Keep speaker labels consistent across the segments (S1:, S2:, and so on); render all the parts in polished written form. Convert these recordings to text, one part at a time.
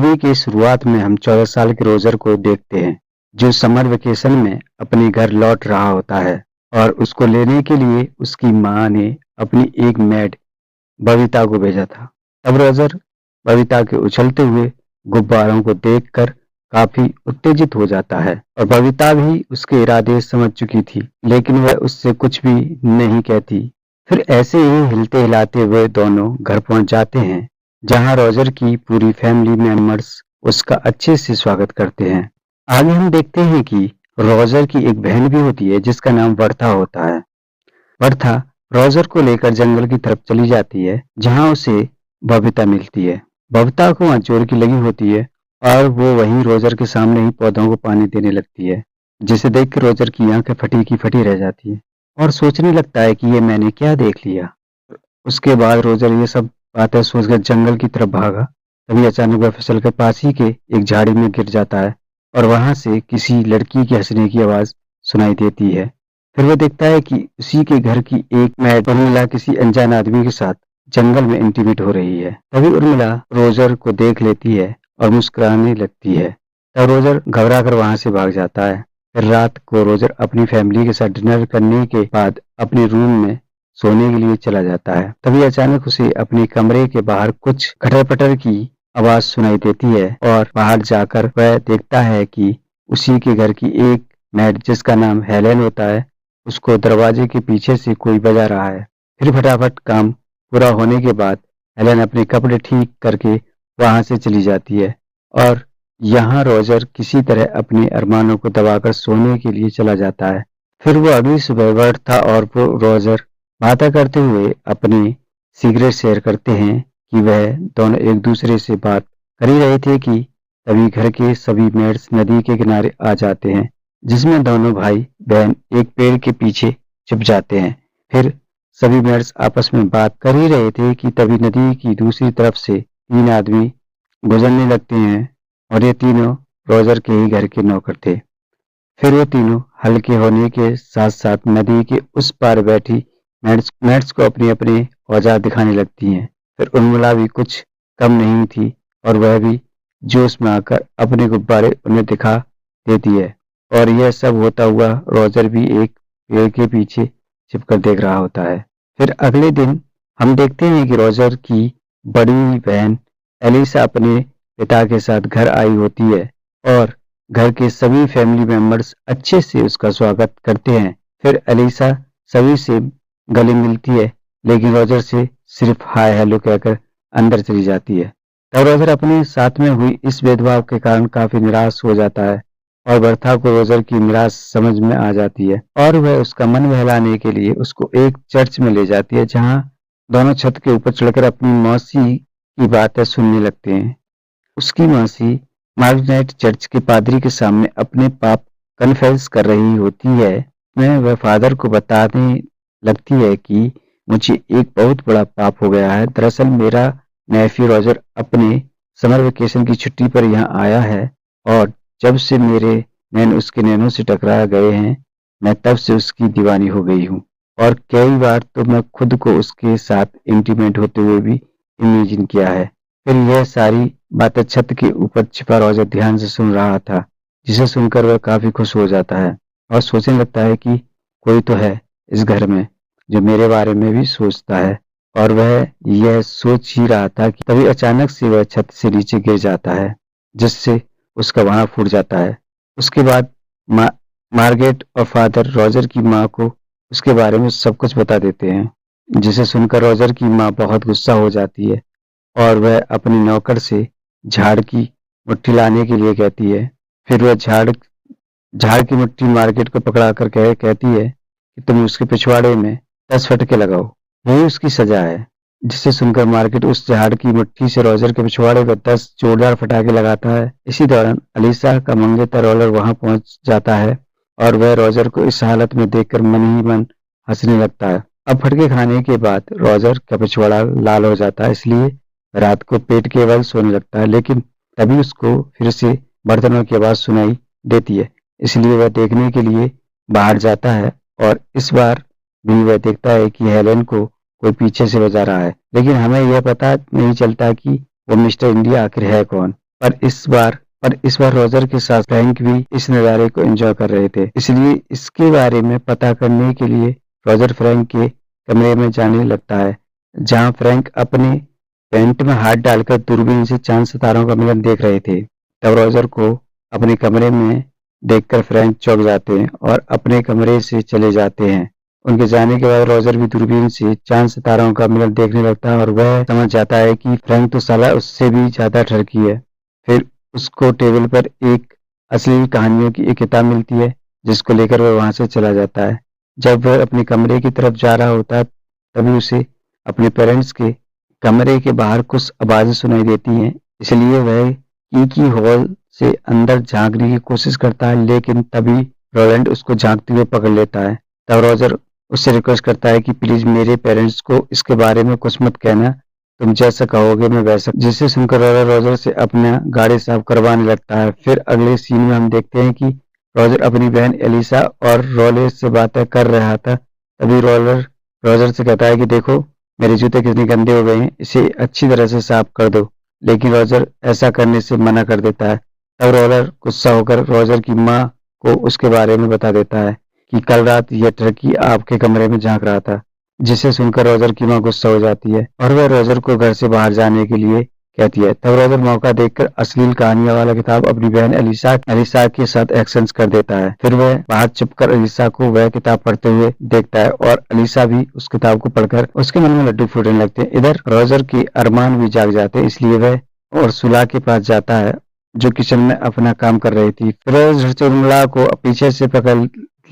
S1: Movie की शुरुआत में हम 14 साल के रोजर को देखते हैं, जो समर वेकेशन में अपने घर लौट रहा होता है और उसको लेने के लिए उसकी माँ ने अपनी एक मेड बबीता को भेजा था। तब रोजर बबीता के उछलते हुए गुब्बारों को देखकर काफी उत्तेजित हो जाता है और बबीता भी उसके इरादे समझ चुकी थी, लेकिन वह उससे कुछ भी नहीं कहती। फिर ऐसे ही हिलते हिलाते हुए दोनों घर पहुंच जाते हैं, जहां रोजर की पूरी फैमिली मेंबर्स उसका अच्छे से स्वागत करते हैं। आगे हम देखते हैं कि रोजर की एक बहन भी होती है जिसका नाम वर्था होता है। वर्था रोजर को लेकर जंगल की तरफ चली जाती है, जहां उसे बबीता मिलती है। बबीता को वहां चोर की लगी होती है और वो वहीं रोजर के सामने ही पौधों को पानी देने लगती है, जिसे देख रोजर की आंखें फटी की फटी रह जाती है और सोचने लगता है कि ये मैंने क्या देख लिया। उसके बाद रोजर ये सब बातें सोचकर जंगल की तरफ भागा। तभी अचानक वह फिसल कर पास ही के एक झाड़ी में गिर जाता है और वहां से किसी लड़की के हंसने की आवाज सुनाई देती है। फिर वह देखता है कि उसी के घर की एक मेड उर्मिला किसी अनजान आदमी के साथ जंगल में इंटीमेट हो रही है। तभी उर्मिला रोजर को देख लेती है और मुस्कुराने लगती है। तब रोजर घबरा कर वहां से भाग जाता है। फिर रात को रोजर अपनी फैमिली के साथ डिनर करने के बाद अपने रूम में सोने के लिए चला जाता है। तभी अचानक उसे अपने कमरे के बाहर कुछ खटर पटर की आवाज सुनाई देती है और बाहर जाकर वह देखता है कि उसी के घर की एक मेड जिसका नाम हेलेन होता है, उसको दरवाजे के पीछे से कोई बजा रहा है। फिर फटाफट काम पूरा होने के बाद हेलेन अपने कपड़े ठीक करके वहां से चली जाती है और यहाँ रोजर किसी तरह अपने अरमानों को दबाकर सोने के लिए चला जाता है। फिर वो अगली सुबह वर्था और रोजर बातें करते हुए अपने सीक्रेट शेयर करते हैं कि वह दोनों एक दूसरे से बात कर ही रहे थे कि तभी घर के सभी मेड्स नदी के किनारे आ जाते हैं, जिसमें दोनों भाई बहन एक पेड़ के पीछे छुप जाते हैं। फिर सभी मेड्स आपस में बात कर ही रहे थे कि तभी नदी की दूसरी तरफ से 3 आदमी गुजरने लगते हैं और ये तीनों रोजर के ही घर के नौकर थे। फिर वो तीनों हल्के होने के साथ साथ नदी के उस पार बैठी मेड्स को अपने अपने औजार दिखाने लगती हैं। फिर उर्मिला भी कुछ कम नहीं थी और वह भी जोश में आकर अपने गुब्बारे उन्हें दिखा देती है और यह सब होता हुआ रोजर भी एक पेड़ के पीछे छिपकर देख रहा होता है। फिर अगले दिन हम देखते हैं कि रोजर की बड़ी बहन एलिसा अपने पिता के साथ घर आई होती है और घर के सभी फैमिली मेंबर्स अच्छे से उसका स्वागत करते हैं। फिर एलिसा सभी से गले मिलती है, लेकिन रोजर से सिर्फ हाय हेलो कहकर अंदर चली जाती है। तब रोजर अपने साथ में हुई इस भेदभाव के कारण काफी निराश हो जाता है और बर्था को रोजर की निराश समझ में आ जाती है और वह उसका मन बहलाने के लिए उसको एक चर्च में ले जाती है, जहां दोनों छत के ऊपर चढ़कर अपनी मौसी की बातें सुनने लगते हैं। उसकी मौसी मार्गरेट चर्च के पादरी के सामने अपने पाप कन्फेस कर रही होती है। मैं वह फादर को बताने लगती है कि मुझे एक बहुत बड़ा पाप हो गया है। दरअसल मेरा नेफ्यू रोजर अपने समर वेकेशन की छुट्टी पर यहाँ आया है और जब से मेरे नैन उसके नैनों से टकरा गए हैं, मैं तब से उसकी दीवानी हो गई हूँ और कई बार तो मैं खुद को उसके साथ इंटीमेट होते हुए भी इमेजिन किया है। फिर यह सारी बातें छत के ऊपर छिपा रोजर ध्यान से सुन रहा था, जिसे सुनकर वह काफी खुश हो जाता है और सोचने लगता है कि कोई तो है इस घर में जो मेरे बारे में भी सोचता है। और वह यह सोच ही रहा था कि तभी अचानक से वह छत से नीचे गिर जाता है, जिससे उसका वहां फूट जाता है। उसके बाद मार्गरेट और फादर रोजर की माँ को उसके बारे में सब कुछ बता देते हैं, जिसे सुनकर रोजर की माँ बहुत गुस्सा हो जाती है और वह अपने नौकर से झाड़ की मुट्ठी लाने के लिए कहती है। फिर वह झाड़ की मुट्ठी मार्गरेट को पकड़ा कर कहती है कि तुम उसके पिछवाड़े में 10 फटके लगाओ, यही उसकी सजा है। जिसे सुनकर मार्गरेट उस झाड़ की मुट्ठी से रोजर के पिछवाड़े पर 10 जोरदार फटाके लगाता है। इसी दौरान अलीसा का मंगेतर रोलर वहां पहुंच जाता है और वह रोजर को इस हालत में देखकर मन ही मन हंसने लगता है। अब फटके खाने के बाद रोजर का पिछवाड़ा लाल हो जाता है, इसलिए रात को पेट के बल सोने लगता है, लेकिन तभी उसको फिर से बर्तनों की आवाज सुनाई देती है, इसलिए वह देखने के लिए बाहर जाता है और इस बार भी वह देखता है कि हेलेन को कोई पीछे से बजा रहा है, लेकिन हमें यह पता नहीं चलता कि वो मिस्टर इंडिया आखिर है कौन। पर इस बार रोजर के साथ फ्रैंक भी इस नज़ारे को एंजॉय कर रहे थे। इसलिए इसके बारे में पता करने के लिए रोजर फ्रैंक के कमरे में जाने लगता है, जहां फ्रैंक अपने पैंट में हाथ डालकर दूरबीन से चांद सितारों का मिलन देख रहे थे। तब रोजर को अपने कमरे में देखकर फ्रैंक चौंक जाते हैं और अपने कमरे से चले जाते हैं। उनके जाने के बाद रोजर भी दूरबीन से चांद सितारों का मिलन देखने लगता है और वह समझ जाता है कि फ्रैंक तो साला उससे भी ज्यादा ठरकी है। फिर उसको टेबल पर एक अश्लील कहानियों की एक किताब मिलती है, जिसको लेकर वह वहां से चला जाता है। जब वह अपने कमरे की तरफ जा रहा होता है, तभी उसे अपने पेरेंट्स के कमरे के बाहर कुछ आवाजें सुनाई देती हैं। इसलिए वह की हॉल से अंदर झांकने की कोशिश करता है, लेकिन तभी रोलैंड उसको झांकते हुए पकड़ लेता है। तब रोजर उससे रिक्वेस्ट करता है कि प्लीज मेरे पेरेंट्स को इसके बारे में कुछ मत कहना, तुम जैसा कहोगे मैं वैसा। जिसे सुनकर रोजर से अपना गाड़ी साफ करवाने लगता है। फिर अगले सीन में हम देखते हैं कि रोजर अपनी बहन एलिसा और रोले से बातें कर रहा था। तभी रोजर से कहता है कि देखो मेरे जूते कितने गंदे हो गए हैं, इसे अच्छी तरह से साफ कर दो। लेकिन रोजर ऐसा करने से मना कर देता है। तब रोलर गुस्सा होकर रोजर की माँ को उसके बारे में बता देता है कि कल रात यह टर्की आपके कमरे में झांक रहा था। जिसे सुनकर रोजर की माँ गुस्सा हो जाती है और वह रोजर को घर से बाहर जाने के लिए कहती है। तब रोजर मौका देखकर अश्लील कहानियों वाला किताब अपनी बहन एलिसा के साथ एक्सचेंज कर देता है। फिर वह बाहर छुपकर एलिसा को वह किताब पढ़ते हुए देखता है और एलिसा भी उस किताब को पढ़कर उसके मन में लड्डू फूटने लगते हैं। इधर रोजर के अरमान भी जाग जाते हैं, इसलिए वह और सुला के पास जाता है, जो किचन में अपना काम कर रही थी। फिर वह उर्मिला को पीछे से पकड़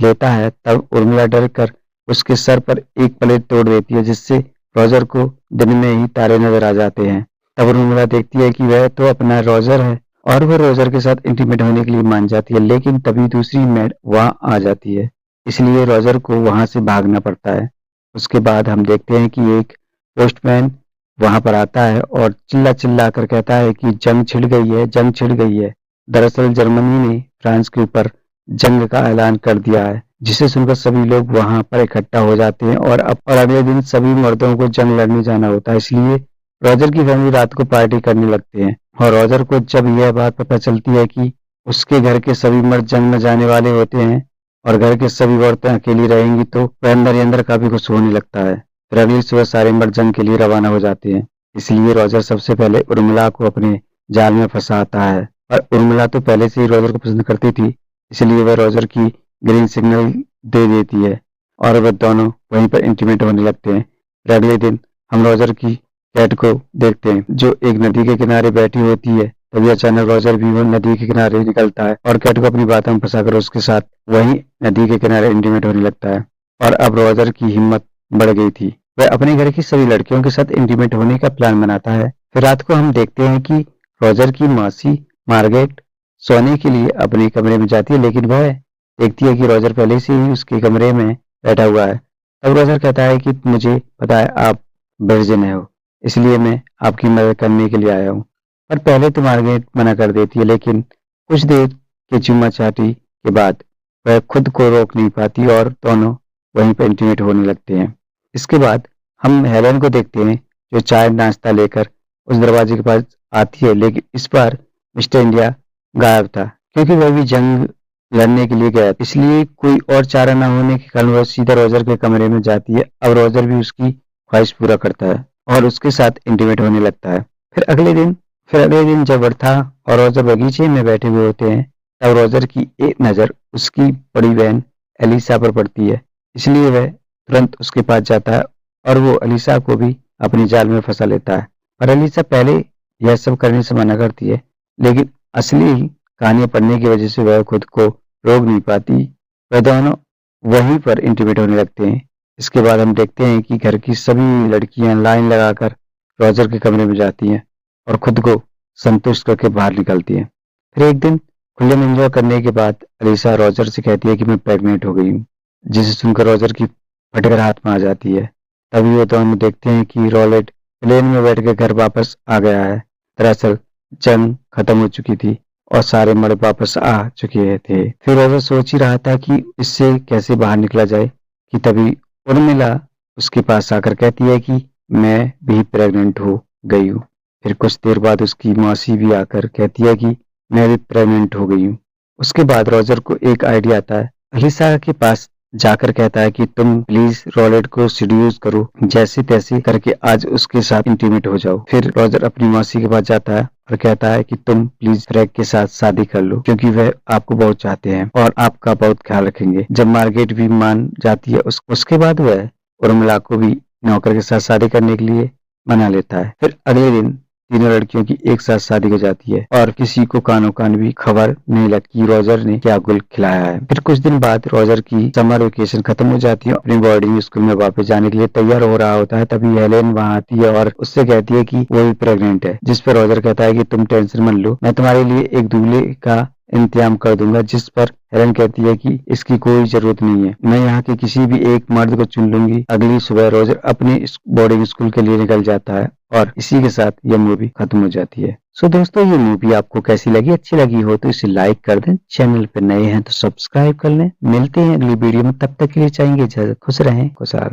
S1: लेता है। तब उर्मिला डर कर उसके सर पर एक प्लेट तोड़ देती है, जिससे रोजर को दिन में ही तारे नजर आ जाते हैं। तब उर्मिला देखती है कि वह तो अपना रोजर है और वह रोजर के साथ इंटीमेट होने के लिए मान जाती है, लेकिन तभी दूसरी मेड वहां आ जाती है, इसलिए रोजर को वहां से भागना पड़ता है। उसके बाद हम देखते हैं कि एक पोस्टमैन वहां पर आता है और चिल्ला चिल्ला कर कहता है कि जंग छिड़ गई है, जंग छिड़ गई है। दरअसल जर्मनी ने फ्रांस के ऊपर जंग का ऐलान कर दिया है, जिसे सुनकर सभी लोग वहां पर इकट्ठा हो जाते हैं और अगले दिन सभी मर्दों को जंग लड़ने जाना होता है। इसलिए रोजर की फैमिली रात को पार्टी करने लगते हैं और रोजर को जब यह बात पता चलती है कि उसके घर के सभी मर्द जंग में जाने वाले होते हैं और घर के सभी औरतें अकेली रहेंगी, तो वह अंदर ही अंदर काफी खुश होने लगता है। फिर अगली सुबह सारे मर्द जंग के लिए रवाना हो जाते हैं। इसलिए रोजर सबसे पहले उर्मिला को अपने जाल में फंसाता है, और उर्मिला तो पहले से ही रोजर को पसंद करती थी, इसलिए वह रोजर की ग्रीन सिग्नल दे देती है और वह दोनों वहीं पर इंटीमेट होने लगते हैं। फिर अगले दिन हम रोजर की कैट को देखते हैं, जो एक नदी के किनारे बैठी होती है। तभी अचानक रोजर भी वो नदी के किनारे निकलता है और कैट को अपनी बातों में फंसाकर उसके साथ वहीं नदी के किनारे इंटीमेट होने लगता है। और अब रोजर की हिम्मत बढ़ गई थी, वह अपने घर की सभी लड़कियों के साथ इंटीमेट होने का प्लान बनाता है। फिर रात को हम देखते हैं कि रोजर की मौसी मार्गरेट सोने के लिए अपने कमरे में जाती है, लेकिन वह देखती है कि रोजर पहले से ही उसके कमरे में बैठा हुआ है। तब रोजर कहता है कि मुझे पता है आप वर्जिन हो, इसलिए मैं आपकी मदद करने के लिए आया हूँ। पर पहले तो मार्गरेट मना कर देती है, लेकिन कुछ देर के चुम्मा चाटी के बाद वह खुद को रोक नहीं पाती और दोनों वहीं पर इंटीमेट होने लगते हैं। इसके बाद हम हेलन को देखते हैं, जो चाय नाश्ता लेकर उस दरवाजे के पास आती है, लेकिन इस बार मिस्टर इंडिया गायब था, क्योंकि वह भी जंग लड़ने के लिए गया, इसलिए कोई और चारा न होने के कारण वह सीधा रोजर के कमरे में जाती है। अब रोजर भी उसकी ख्वाहिश पूरा करता है और उसके साथ इंटीमेट होने लगता है। फिर अगले दिन जब बर्था और रोजर बगीचे में बैठे हुए होते हैं, तब रोजर की एक नज़र उसकी बड़ी बहन एलिसा पर पड़ती है, इसलिए वह तुरंत उसके पास जाता है और वो एलिसा को भी अपनी जाल में फंसा लेता है। पर एलिसा पहले यह सब करने से मना करती है, लेकिन असली कहानियां पढ़ने की वजह से वह खुद को रोक नहीं पाती। वह दोनों वहीं पर इंटीमेट होने लगते हैं। इसके बाद हम देखते हैं कि घर की सभी लड़कियां लाइन लगाकर रोजर के कमरे में जाती हैं और खुद को संतुष्ट करके बाहर निकलती हैं। फिर एक दिन खुले में एंजॉय करने के बाद अलीसा रोजर से कहती है कि मैं प्रेग्नेंट हो गई हूँ, जिसे सुनकर रोजर की फटकर हाथ में आ जाती है। तभी वो दोनों देखते हैं कि रॉलेट प्लेन में बैठ के घर वापस आ गया है। दरअसल जंग खत्म हो चुकी थी और सारे मर्द वापस आ चुके थे। फिर रोजर सोच ही रहा था कि इससे कैसे बाहर निकला जाए कि तभी उर्मिला उसके पास आकर कहती है कि मैं भी प्रेग्नेंट हो गई हूँ। फिर कुछ देर बाद उसकी मौसी भी आकर कहती है कि मैं भी प्रेग्नेंट हो गई हूँ। उसके बाद रॉजर को एक आइडिया आता है। अलीसा के पास जाकर कहता है कि तुम प्लीज रॉलेट को सीड्यूस करो, जैसे तैसे करके आज उसके साथ इंटीमेट हो जाओ। फिर रॉजर अपनी मौसी के पास जाता है और कहता है कि तुम प्लीज फ्रैग के साथ शादी कर लो, क्योंकि वह आपको बहुत चाहते हैं और आपका बहुत ख्याल रखेंगे। जब मार्गेट भी मान जाती है उसके बाद वह उर्मिला को भी नौकर के साथ शादी करने के लिए मना लेता है। फिर अगले दिन तीनों लड़कियों की एक साथ शादी हो जाती है और किसी को कानो कान भी खबर नहीं लगती कि रॉजर ने क्या गुल खिलाया है। फिर कुछ दिन बाद रॉजर की समर वेकेशन खत्म हो जाती है। अपनी बोर्डिंग स्कूल में वापस जाने के लिए तैयार हो रहा होता है, तभी हेलेन वहां आती है और उससे कहती है कि वो भी प्रेग्नेंट है। जिस पर रॉजर कहता है कि तुम टेंशन मत लो, मैं तुम्हारे लिए एक दूल्हे का इंतजाम कर दूंगा। जिस पर हेलेन कहती है कि इसकी कोई जरूरत नहीं है, मैं यहाँ के किसी भी एक मर्द को चुन लूंगी। अगली सुबह रॉजर अपने बोर्डिंग स्कूल के लिए निकल जाता है और इसी के साथ यह मूवी खत्म हो जाती है। सो दोस्तों, ये मूवी आपको कैसी लगी? अच्छी लगी हो तो इसे लाइक कर दें, चैनल पर नए हैं तो सब्सक्राइब कर लें। मिलते हैं अगली वीडियो में, तब तक के लिए चाहेंगे इजाजत। खुश रहें, खुशहाल रहें।